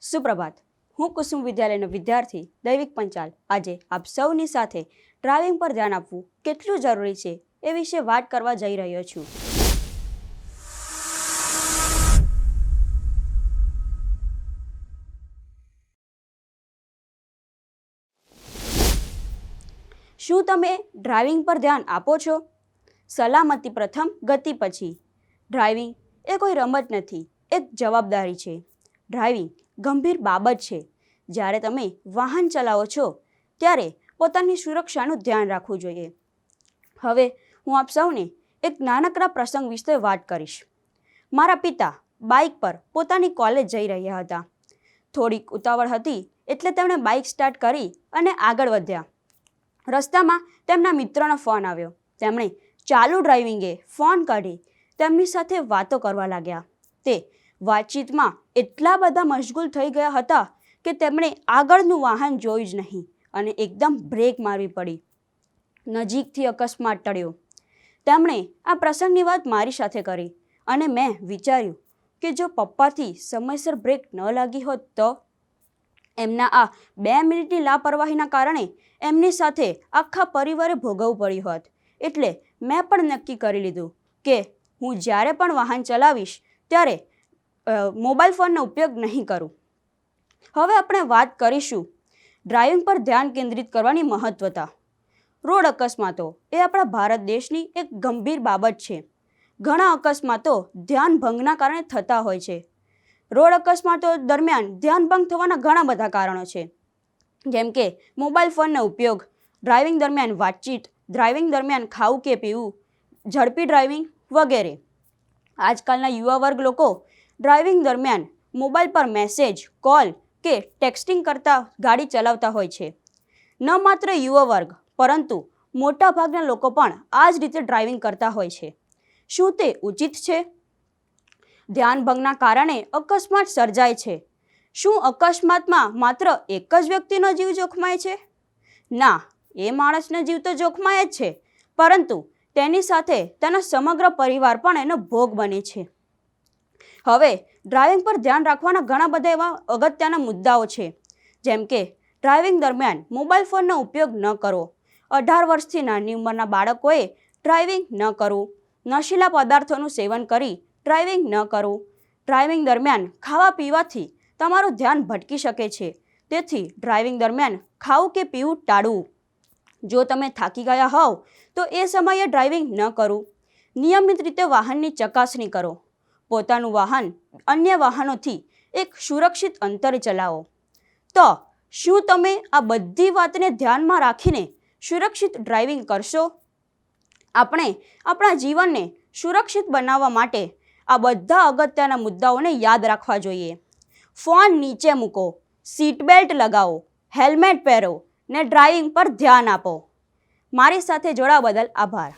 સુપ્રભાત. હું કુસુમ વિદ્યાલયનો વિદ્યાર્થી દૈવિક પંચાલ આજે આપ સૌની સાથે ડ્રાઇવિંગ પર ધ્યાન આપવું કેટલું જરૂરી છે એ વિશે વાત કરવા જઈ રહ્યો છું. શું તમે ડ્રાઇવિંગ પર ધ્યાન આપો છો? સલામતી પ્રથમ, ગતિ પછી. ડ્રાઇવિંગ એ કોઈ રમત નથી, એક જવાબદારી છે. ડ્રાઇવિંગ ગંભીર બાબત છે. જ્યારે તમે વાહન ચલાવો છો ત્યારે પોતાની સુરક્ષાનું ધ્યાન રાખવું જોઈએ. હવે હું આપ સૌને એક નાનકડા પ્રસંગ વિશે વાત કરીશ. મારા પિતા બાઇક પર પોતાની કોલેજ જઈ રહ્યા હતા. થોડીક ઉતાવળ હતી એટલે તેમણે બાઇક સ્ટાર્ટ કરી અને આગળ વધ્યા. રસ્તામાં તેમના મિત્રનો ફોન આવ્યો. તેમણે ચાલુ ડ્રાઇવિંગે ફોન કાઢી તેમની સાથે વાતો કરવા લાગ્યા. તે વાતચીતમાં એટલા બધા મશગુલ થઈ ગયા હતા કે તેમણે આગળનું વાહન જોયું જ નહીં અને એકદમ બ્રેક મારવી પડી. નજીકથી અકસ્માત ટળ્યો. તેમણે આ પ્રસંગની વાત મારી સાથે કરી અને મેં વિચાર્યું કે જો પપ્પાથી સમયસર બ્રેક ન લાગી હોત તો. એમના આ 2 મિનિટની લાપરવાહીના કારણે એમની સાથે આખા પરિવારે ભોગવવું પડ્યું હોત. એટલે મેં પણ નક્કી કરી લીધું કે હું જ્યારે પણ વાહન ચલાવીશ ત્યારે મોબાઈલ ફોનનો ઉપયોગ નહીં કરું. હવે આપણે વાત કરીશું ડ્રાઇવિંગ પર ધ્યાન કેન્દ્રિત કરવાની મહત્વતા. રોડ અકસ્માતો એ આપણા ભારત દેશની એક ગંભીર બાબત છે. ઘણા અકસ્માતો ધ્યાન ભંગના કારણે થતા હોય છે. રોડ અકસ્માતો દરમિયાન ધ્યાન ભંગ થવાના ઘણા બધા કારણો છે, જેમ કે મોબાઈલ ફોનનો ઉપયોગ, ડ્રાઇવિંગ દરમિયાન વાતચીત, ડ્રાઇવિંગ દરમિયાન ખાવું કે પીવું, ઝડપી ડ્રાઇવિંગ વગેરે. આજકાલના યુવા વર્ગ લોકો ડ્રાઇવિંગ દરમિયાન મોબાઈલ પર મેસેજ, કોલ કે ટેક્સ્ટિંગ કરતા ગાડી ચલાવતા હોય છે. ન માત્ર યુવા વર્ગ પરંતુ મોટાભાગના લોકો પણ આ જ રીતે ડ્રાઇવિંગ કરતા હોય છે. શું તે ઉચિત છે? ધ્યાન ભંગના કારણે અકસ્માત સર્જાય છે. શું અકસ્માતમાં માત્ર એક જ વ્યક્તિનો જીવ જોખમાય છે? ના, એ માણસનો જીવ તો જોખમાય જ છે, પરંતુ તેની સાથે તેનો સમગ્ર પરિવાર પણ એનો ભોગ બને છે. હવે ડ્રાઇવિંગ પર ધ્યાન રાખવાના ઘણા બધા એવા અગત્યના મુદ્દાઓ છે, જેમ કે ડ્રાઇવિંગ દરમિયાન મોબાઈલ ફોનનો ઉપયોગ ન કરવો, 18 વર્ષથી નાની ઉંમરના બાળકોએ ડ્રાઇવિંગ ન કરવું, નશીલા પદાર્થોનું સેવન કરી ડ્રાઇવિંગ ન કરવું. ડ્રાઇવિંગ દરમિયાન ખાવા પીવાથી તમારું ધ્યાન ભટકી શકે છે, તેથી ડ્રાઇવિંગ દરમિયાન ખાવું કે પીવું ટાળવું. જો તમે થાકી ગયા હોવ તો એ સમયે ડ્રાઇવિંગ ન કરવું. નિયમિત રીતે વાહનની ચકાસણી કરો. પોતાનું વાહન અન્ય વાહનોથી એક સુરક્ષિત અંતરે ચલાવો. તો શું તમે આ બધી વાતને ધ્યાનમાં રાખીને સુરક્ષિત ડ્રાઇવિંગ કરશો? આપણે આપણા જીવનને સુરક્ષિત બનાવવા માટે આ બધા અગત્યના મુદ્દાઓને યાદ રાખવા જોઈએ. ફોન નીચે મૂકો, સીટ બેલ્ટ લગાવો, હેલ્મેટ પહેરો ને ડ્રાઇવિંગ પર ધ્યાન આપો. મારી સાથે જોડાવા બદલ આભાર.